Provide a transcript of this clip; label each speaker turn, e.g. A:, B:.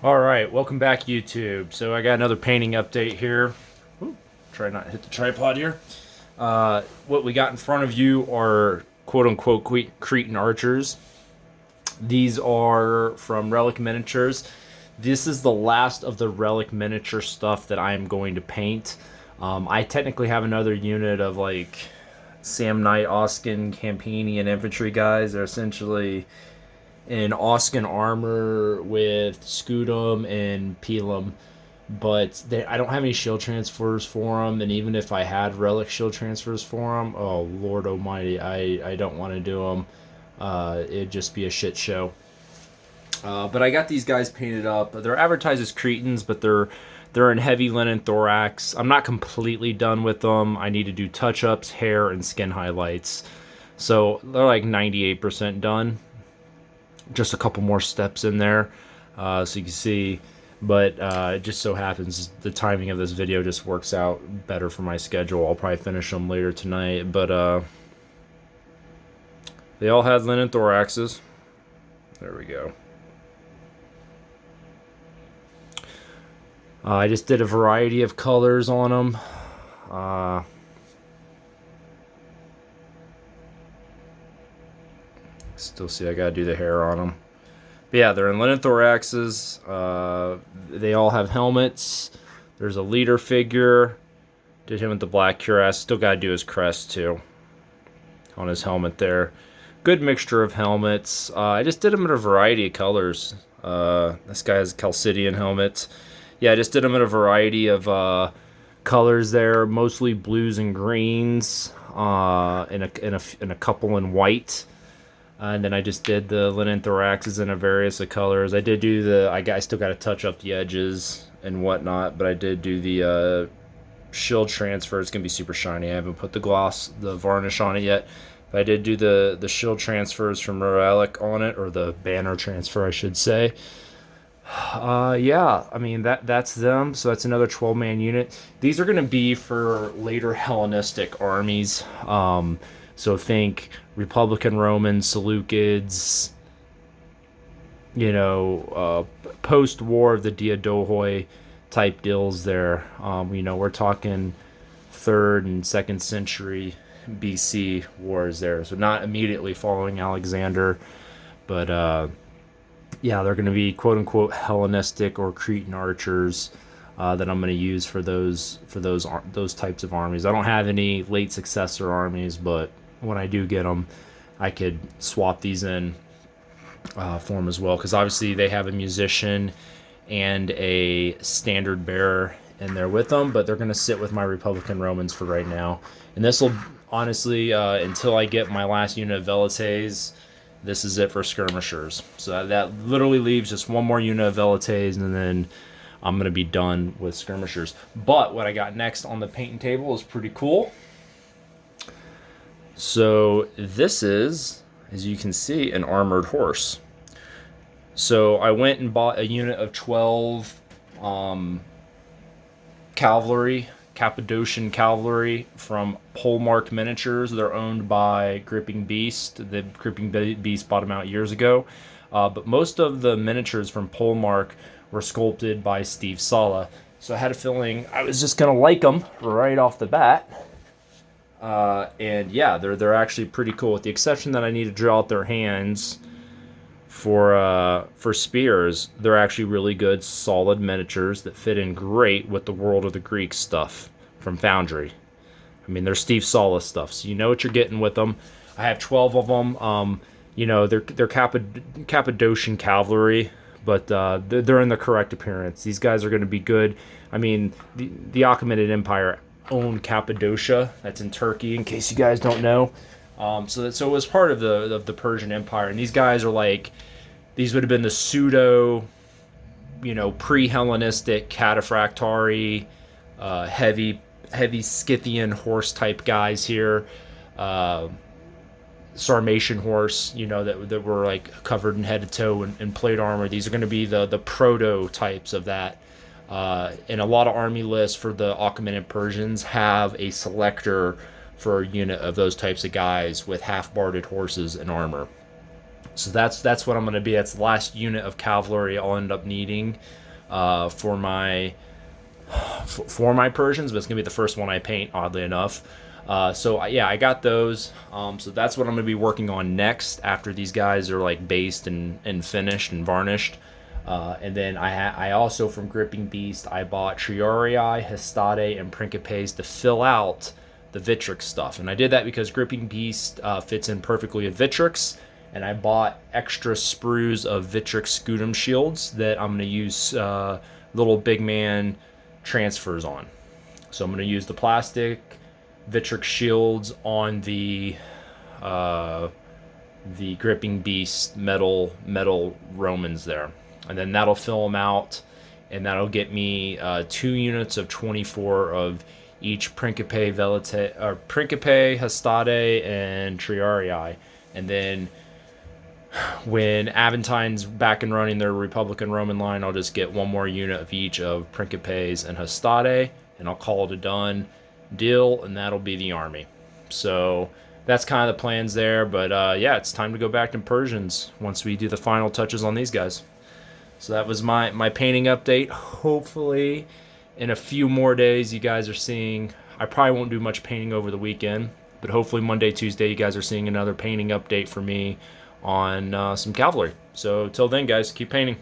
A: Alright, welcome back YouTube. So I got another painting update here. Ooh, try not to hit the tripod here. What we got in front of you are quote-unquote Cretan Archers. These are from Relic Miniatures. This is the last of the Relic miniature stuff that I am going to paint. I technically have another unit of like Sam Knight, Oskin, Campini, and infantry guys. They're essentially in Oskin armor with Scutum and Pelum, but I don't have any shield transfers for them. And even if I had Relic shield transfers for them, oh Lord Almighty, I don't want to do them. It'd just be a shit show. But I got these guys painted up. They're advertised as Cretans, but they're in heavy linen thorax. I'm not completely done with them. I need to do touch-ups, hair, and skin highlights. So they're like 98% done. Just a couple more steps in there, so you can see. But it just so happens the timing of this video just works out better for my schedule. I'll probably finish them later tonight. But they all had linen thoraxes. There we go. I just did a variety of colors on them. Still see I gotta do the hair on them. But yeah, they're in linen thoraxes. They all have helmets. There's a leader figure. Did him with the black cuirass. Still gotta do his crest too on his helmet there. Good mixture of helmets. I just did them in a variety of colors. This guy has Calcitian Helmets. Yeah, I just did them in a variety of colors there, mostly blues and greens, and a couple in white. And then I just did the linen thoraxes in a various of colors. I did do I still got to touch up the edges and whatnot, but I did do the shield transfer. It's gonna be super shiny. I haven't put the varnish on it yet. But I did do the shield transfers from Relic on it, or the banner transfer, I should say. Yeah, I mean that's them. So that's another 12-man unit. These are going to be for later Hellenistic armies. So think Republican Romans, Seleucids. Post-war the Diadohoi type deals there. We're talking 3rd and 2nd century BC wars there. So not immediately following Alexander, but yeah, they're going to be quote-unquote Hellenistic or Cretan archers that I'm going to use for those types of armies. I don't have any late successor armies, but when I do get them, I could swap these in for them as well, because obviously they have a musician and a standard bearer in there with them, but they're going to sit with my Republican Romans for right now. And this will honestly, until I get my last unit of Velites, this is it for skirmishers. So that literally leaves just one more unit of Velites, and then I'm going to be done with skirmishers. But what I got next on the painting table is pretty cool. So this is, as you can see, an armored horse. So I went and bought a unit of 12 cavalry, Cappadocian cavalry from Polemark Miniatures. They're owned by Gripping Beast. The Gripping Beast bought them out years ago. But most of the miniatures from Polemark were sculpted by Steve Sala. So I had a feeling I was just going to like them right off the bat. And yeah, they're actually pretty cool, with the exception that I need to draw out their hands for spears. They're actually really good, solid miniatures that fit in great with the World of the Greeks stuff from Foundry. I mean, they're Steve Sala stuff, so you know what you're getting with them. I have 12 of them. They're Cappadocian cavalry, but they're in the correct appearance. These guys are going to be good. I mean, the Achaemenid Empire owned Cappadocia. That's in Turkey, in case you guys don't know. So it was part of the Persian Empire, and these guys are like, these would have been the pseudo, pre-Hellenistic cataphractari, heavy Scythian horse type guys here. Sarmatian horse, that were like covered in head to toe in plate armor. These are going to be the prototypes of that. And a lot of army lists for the Achaemenid Persians have a selector for a unit of those types of guys with half-barded horses and armor. So that's what I'm going to be. That's the last unit of cavalry I'll end up needing for my Persians, but it's going to be the first one I paint, oddly enough. So yeah, I got those. So that's what I'm going to be working on next after these guys are like based and finished and varnished. And then I also, from Gripping Beast, I bought Triarii, Hastade, and Principes to fill out the Vitrix stuff. And I did that because Gripping Beast fits in perfectly with Vitrix. And I bought extra sprues of Vitrix Scutum shields that I'm going to use little big man transfers on. So I'm going to use the plastic Vitrix shields on the Gripping Beast metal Romans there. And then that'll fill them out, and that'll get me 2 units of 24 of each Principe, Hastade, and Triarii. And then when Aventine's back and running their Republican Roman line, I'll just get 1 more unit of each of Principes and Hastade, and I'll call it a done deal, and that'll be the army. So that's kind of the plans there. But yeah, it's time to go back to Persians once we do the final touches on these guys. So that was my painting update. Hopefully in a few more days you guys are seeing, I probably won't do much painting over the weekend, but hopefully Monday, Tuesday you guys are seeing another painting update for me on some cavalry. So till then, guys, keep painting.